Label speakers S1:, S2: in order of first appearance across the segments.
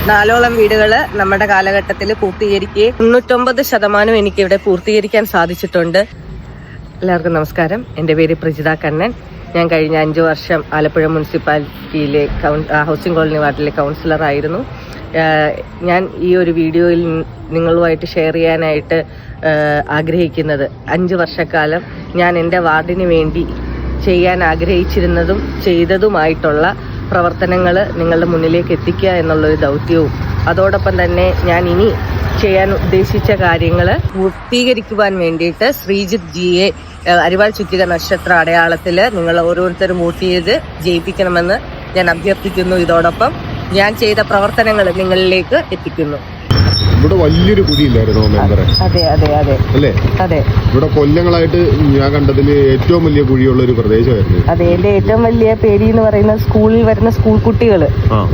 S1: 4ഓളം വീടുകൾ നമ്മുടെ കാലഘട്ടത്തിൽ പൂർത്തീകരിക്കുകയും 99% എനിക്കിവിടെ പൂർത്തീകരിക്കാൻ സാധിച്ചിട്ടുണ്ട്. എല്ലാവർക്കും നമസ്കാരം. എൻ്റെ പേര് പ്രജിത കണ്ണൻ. ഞാൻ കഴിഞ്ഞ 5 വർഷം ആലപ്പുഴ മുനിസിപ്പാലിറ്റിയിലെ ഹൗസിംഗ് കോളനി വാർഡിലെ കൗൺസിലറായിരുന്നു. ഞാൻ ഈ ഒരു വീഡിയോയിൽ നിങ്ങളുമായിട്ട് ഷെയർ ചെയ്യാനായിട്ട് ആഗ്രഹിക്കുന്നത് 5 വർഷക്കാലം ഞാൻ എൻ്റെ വാർഡിന് വേണ്ടി ചെയ്യാൻ ആഗ്രഹിച്ചിരുന്നതും ചെയ്തതുമായിട്ടുള്ള പ്രവർത്തനങ്ങൾ നിങ്ങളുടെ മുന്നിലേക്ക് എത്തിക്കുക എന്നുള്ളൊരു ദൗത്യവും അതോടൊപ്പം തന്നെ ഞാൻ ഇനി ചെയ്യാൻ ഉദ്ദേശിച്ച കാര്യങ്ങൾ പൂർത്തീകരിക്കുവാൻ വേണ്ടിയിട്ട് ശ്രീജിത്ത് ജിയെ അരിവാൾ ചുറ്റിക നക്ഷത്ര അടയാളത്തിൽ നിങ്ങൾ ഓരോരുത്തരും വോട്ട് ചെയ്ത് ജയിപ്പിക്കണമെന്ന് ഞാൻ അഭ്യർത്ഥിക്കുന്നു. ഇതോടൊപ്പം ഞാൻ ചെയ്ത പ്രവർത്തനങ്ങൾ നിങ്ങളിലേക്ക് എത്തിക്കുന്നു.
S2: ഇവിടെ വലിയൊരു കുഴിയില്ലായിരുന്നു മെമ്പറെ?
S1: അതെ അതെ അതെ
S2: അല്ലേ?
S1: അതെ.
S2: ഇവിടെ കൊല്ലങ്ങളായിട്ട് ഞാൻ കണ്ടതിൽ ഏറ്റവും വലിയ കുഴിയുള്ള ഒരു പ്രദേശമായിരുന്നു.
S1: അതെ, എന്റെ ഏറ്റവും വലിയ പേടി എന്ന് പറയുന്നത് സ്കൂളിൽ വരുന്ന സ്കൂൾ കുട്ടികൾ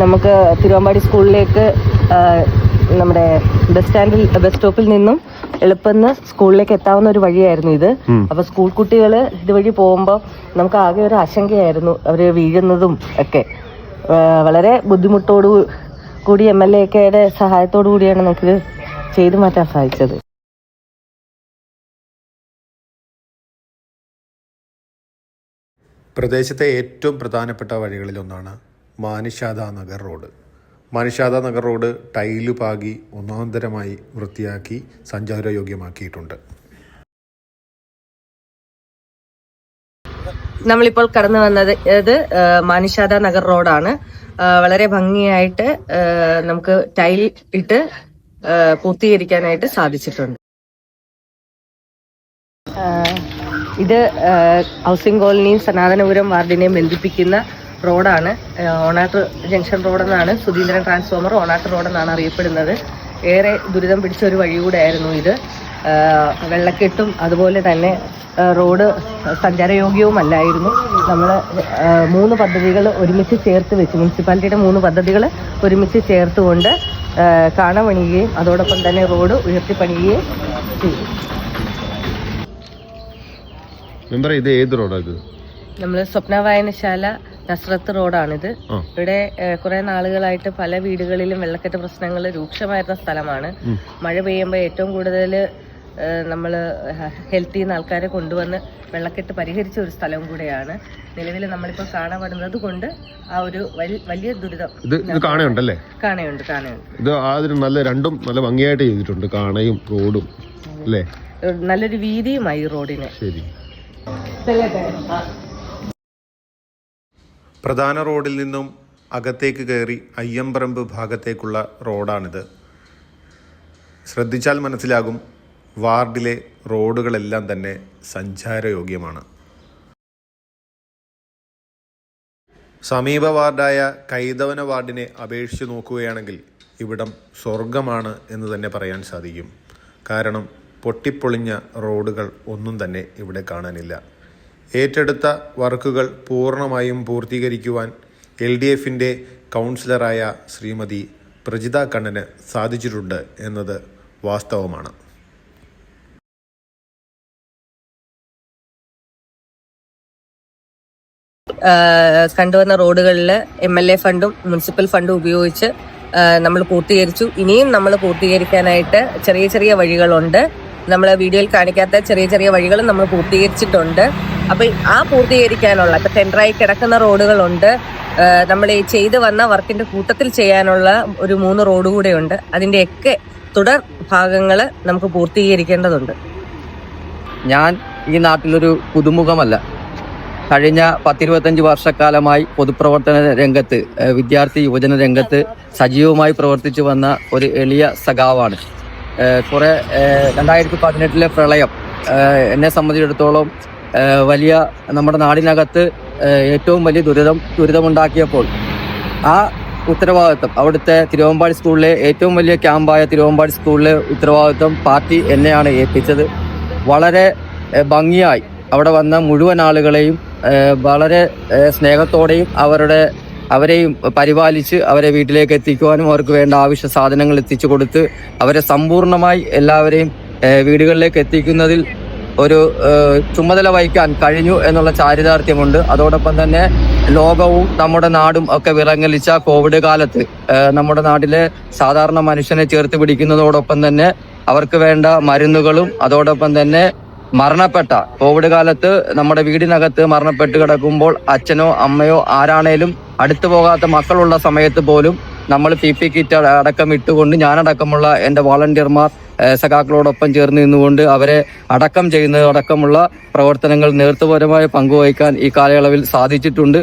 S1: നമുക്ക് തിരുവമ്പാടി സ്കൂളിലേക്ക് നമ്മുടെ ബസ് സ്റ്റോപ്പിൽ നിന്നും എളുപ്പം സ്കൂളിലേക്ക് എത്താവുന്ന ഒരു വഴിയായിരുന്നു ഇത്. അപ്പൊ സ്കൂൾ കുട്ടികൾ ഇതുവഴി പോകുമ്പോൾ നമുക്ക് ആകെ ഒരു ആശങ്കയായിരുന്നു അവര് വീഴുന്നതും ഒക്കെ. വളരെ ബുദ്ധിമുട്ടോടു കൂടി MLA-യുടെ സഹായത്തോടു കൂടിയാണ് നമുക്കിത് ചെയ്തു മാറ്റാൻ സാധിച്ചത്.
S2: പ്രദേശത്തെ ഏറ്റവും പ്രധാനപ്പെട്ട വഴികളിലൊന്നാണ് Manishada Nagar road. Manishada Nagar road tile പാകി ഒന്നാന്തരമായി വൃത്തിയാക്കി സഞ്ചാരയോഗ്യമാക്കിയിട്ടുണ്ട്.
S1: നമ്മളിപ്പോൾ കടന്നു വന്നത് മാനിഷാദ നഗർ റോഡാണ്. വളരെ ഭംഗിയായിട്ട് നമുക്ക് ടൈൽ ഇട്ട് പൂർത്തീകരിക്കാനായിട്ട് സാധിച്ചിട്ടുണ്ട്. ഇത് ഹൗസിംഗ് കോളനിയും സനാതനപുരം വാർഡിനെയും ബന്ധിപ്പിക്കുന്ന റോഡാണ്. ഓണാട്ട് ജംഗ്ഷൻ റോഡെന്നാണ്, സുധീന്ദ്രൻ ട്രാൻസ്ഫോമർ ഓണാട്ട് റോഡെന്നാണ് അറിയപ്പെടുന്നത്. ഏറെ ദുരിതം പിടിച്ച ഒരു വഴി കൂടെ ആയിരുന്നു ഇത്. വെള്ളക്കെട്ടും അതുപോലെ തന്നെ റോഡ് സഞ്ചാരയോഗ്യവുമല്ലായിരുന്നു. നമ്മൾ 3 പദ്ധതികൾ ഒരുമിച്ച് ചേർത്ത് വെച്ച്, മുനിസിപ്പാലിറ്റിയുടെ 3 പദ്ധതികൾ ഒരുമിച്ച് ചേർത്തുകൊണ്ട് കാണ പണിയുകയും അതോടൊപ്പം തന്നെ റോഡ് ഉയർത്തിപ്പണിയുകയും ചെയ്തു.
S2: ഇത് ഏത് റോഡാണ്?
S1: നമ്മൾ സ്വപ്ന വായനശാല നസ്രത്ത് റോഡാണിത്. ഇവിടെ കുറെ നാളുകളായിട്ട് പല വീടുകളിലും വെള്ളക്കെട്ട് പ്രശ്നങ്ങൾ രൂക്ഷമായിരുന്ന സ്ഥലമാണ്. മഴ പെയ്യുമ്പോൾ ഏറ്റവും കൂടുതൽ നമ്മൾ ഹെൽത്ത് ചെയ്യുന്ന ആൾക്കാരെ കൊണ്ടുവന്ന് വെള്ളക്കെട്ട് പരിഹരിച്ച ഒരു സ്ഥലവും കൂടെയാണ്. നിലവിൽ നമ്മളിപ്പോൾ കാണപ്പെടുന്നത് കൊണ്ട് ആ ഒരു വലിയ ദുരിതം
S2: കാണുന്നുണ്ടല്ലേ?
S1: കാണുന്നുണ്ട്.
S2: ഇത് നല്ല രണ്ടും നല്ല ഭംഗിയായിട്ട് ചെയ്തിട്ടുണ്ട്, കാണയും റോഡും അല്ലേ?
S1: നല്ലൊരു വീതിയുമായി റോഡിന്.
S2: ശരി. പ്രധാന റോഡിൽ നിന്നും അകത്തേക്ക് കയറി അയ്യമ്പറമ്പ് ഭാഗത്തേക്കുള്ള റോഡാണിത്. ശ്രദ്ധിച്ചാൽ മനസ്സിലാകും, വാർഡിലെ റോഡുകളെല്ലാം തന്നെ സഞ്ചാരയോഗ്യമാണ്. സമീപ വാർഡായ കൈതവന വാർഡിനെ അപേക്ഷിച്ച് നോക്കുകയാണെങ്കിൽ ഇവിടം സ്വർഗമാണ് എന്ന് തന്നെ പറയാൻ സാധിക്കും. കാരണം പൊട്ടിപ്പൊളിഞ്ഞ റോഡുകൾ ഒന്നും തന്നെ ഇവിടെ കാണാനില്ല. ഏറ്റെടുത്ത വർക്കുകൾ പൂർണ്ണമായും പൂർത്തീകരിക്കുവാൻ LDFിൻ്റെ കൗൺസിലറായ ശ്രീമതി പ്രജിത കണ്ണന് സാധിച്ചിട്ടുണ്ട് എന്നത് വാസ്തവമാണ്.
S1: കണ്ടുവന്ന റോഡുകളിൽ MLA ഫണ്ടും മുനിസിപ്പൽ ഫണ്ടും ഉപയോഗിച്ച് നമ്മൾ പൂർത്തീകരിച്ചു. ഇനിയും നമ്മൾ പൂർത്തീകരിക്കാനായിട്ട് ചെറിയ ചെറിയ വഴികളുണ്ട്. നമ്മൾ വീഡിയോയിൽ കാണിക്കാത്ത ചെറിയ ചെറിയ വഴികളും നമ്മൾ പൂർത്തീകരിച്ചിട്ടുണ്ട്. അപ്പൊ ആ പൂർത്തീകരിക്കാനുള്ള ഇപ്പൊ ടെൻഡറായി കിടക്കുന്ന റോഡുകളുണ്ട്. നമ്മൾ ഈ ചെയ്തു വന്ന വർക്കിന്റെ കൂട്ടത്തിൽ ചെയ്യാനുള്ള ഒരു 3 റോഡ് കൂടെയുണ്ട്. അതിന്റെയൊക്കെ തുടർ ഭാഗങ്ങൾ നമുക്ക് പൂർത്തീകരിക്കേണ്ടതുണ്ട്.
S3: ഞാൻ ഈ നാട്ടിലൊരു പുതുമുഖമല്ല. കഴിഞ്ഞ 10-25 വർഷക്കാലമായി പൊതുപ്രവർത്തന രംഗത്ത്, വിദ്യാർത്ഥി യുവജന രംഗത്ത് സജീവമായി പ്രവർത്തിച്ചു വന്ന ഒരു എളിയ സഖാവാണ്. 2018 പ്രളയം എന്നെ സംബന്ധിച്ചിടത്തോളം വലിയ നമ്മുടെ നാടിനകത്ത് ഏറ്റവും വലിയ ദുരിതമുണ്ടാക്കിയപ്പോൾ ആ ഉത്തരവാദിത്വം അവിടുത്തെ തിരുവമ്പാടി സ്കൂളിലെ ഏറ്റവും വലിയ ക്യാമ്പായ തിരുവമ്പാടി സ്കൂളിലെ ഉത്തരവാദിത്വം പാർട്ടി എന്നെയാണ് ഏൽപ്പിച്ചത്. വളരെ ഭംഗിയായി അവിടെ വന്ന മുഴുവൻ ആളുകളെയും വളരെ സ്നേഹത്തോടെയും അവരെയും പരിപാലിച്ച് അവരെ വീട്ടിലേക്ക് എത്തിക്കുവാനും അവർക്ക് വേണ്ട ആവശ്യ സാധനങ്ങൾ എത്തിച്ചു കൊടുത്ത് അവരെ സമ്പൂർണ്ണമായി എല്ലാവരെയും വീടുകളിലേക്ക് എത്തിക്കുന്നതിൽ ഒരു ചുമതല വഹിക്കാൻ കഴിഞ്ഞു എന്നുള്ള ചാരിതാർത്ഥ്യമുണ്ട്. അതോടൊപ്പം തന്നെ ലോകവും നമ്മുടെ നാടും ഒക്കെ വിറങ്ങലിച്ച കോവിഡ് കാലത്ത് നമ്മുടെ നാട്ടിലെ സാധാരണ മനുഷ്യനെ ചേർത്ത് പിടിക്കുന്നതോടൊപ്പം തന്നെ അവർക്ക് വേണ്ട മരുന്നുകളും അതോടൊപ്പം തന്നെ മരണപ്പെട്ട കോവിഡ് കാലത്ത് നമ്മുടെ വീടിനകത്ത് മരണപ്പെട്ട് കിടക്കുമ്പോൾ അച്ഛനോ അമ്മയോ ആരാണേലും അടുത്തു പോകാത്ത മക്കളുള്ള സമയത്ത് പോലും നമ്മൾ PP കിറ്റ് അടക്കം ഇട്ടുകൊണ്ട് ഞാനടക്കമുള്ള എൻ്റെ വോളണ്ടിയർമാർ സഖാക്കളോടൊപ്പം ചേർന്ന് നിന്നുകൊണ്ട് അവരെ അടക്കം ചെയ്യുന്നതടക്കമുള്ള പ്രവർത്തനങ്ങൾ നേതൃത്വപരമായി പങ്കുവഹിക്കാൻ ഈ കാലയളവിൽ സാധിച്ചിട്ടുണ്ട്.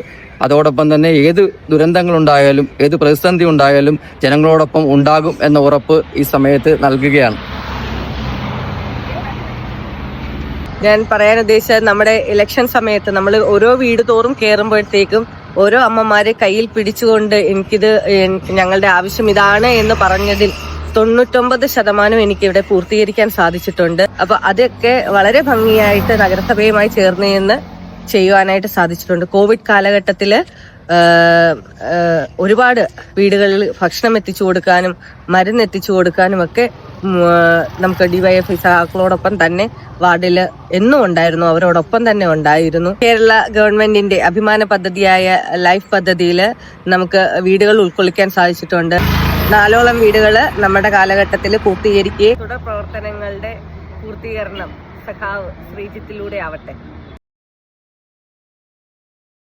S3: അതോടൊപ്പം തന്നെ ഏത് ദുരന്തങ്ങളുണ്ടായാലും ഏത് പ്രതിസന്ധി ഉണ്ടായാലും ജനങ്ങളോടൊപ്പം ഉണ്ടാകും എന്ന ഉറപ്പ് ഈ സമയത്ത് നൽകുകയാണ്.
S1: ഞാൻ പറയാൻ ഉദ്ദേശിച്ചത് നമ്മുടെ ഇലക്ഷൻ സമയത്ത് നമ്മൾ ഓരോ വീട് തോറും കയറുമ്പോഴത്തേക്കും ഓരോ അമ്മമാരെ കയ്യിൽ പിടിച്ചുകൊണ്ട് ഞങ്ങളുടെ ആവശ്യം ഇതാണ് എന്ന് പറഞ്ഞതിൽ 99% എനിക്കിവിടെ പൂർത്തീകരിക്കാൻ സാധിച്ചിട്ടുണ്ട്. അപ്പൊ അതൊക്കെ വളരെ ഭംഗിയായിട്ട് നഗരസഭയുമായി ചേർന്ന് നിന്ന് ചെയ്യുവാനായിട്ട് സാധിച്ചിട്ടുണ്ട്. കോവിഡ് കാലഘട്ടത്തില് ഒരുപാട് വീടുകളിൽ ഭക്ഷണം എത്തിച്ചു കൊടുക്കാനും മരുന്ന് എത്തിച്ചു കൊടുക്കാനും ഒക്കെ നമുക്ക് DYFI സഹാക്കളോടൊപ്പം തന്നെ വാർഡിൽ എന്നും ഉണ്ടായിരുന്നു, അവരോടൊപ്പം തന്നെ ഉണ്ടായിരുന്നു. കേരള ഗവൺമെന്റിന്റെ അഭിമാന പദ്ധതിയായ ലൈഫ് പദ്ധതിയിൽ നമുക്ക് വീടുകൾ ഉൾക്കൊള്ളിക്കാൻ സാധിച്ചിട്ടുണ്ട്. 4ഓളം വീടുകൾ നമ്മുടെ കാലഘട്ടത്തിൽ പൂർത്തീകരിക്കുകയും തുടർ പ്രവർത്തനങ്ങളുടെ പൂർത്തീകരണം സഖാവ് ശ്രീജിത്തിലൂടെ ആവട്ടെ.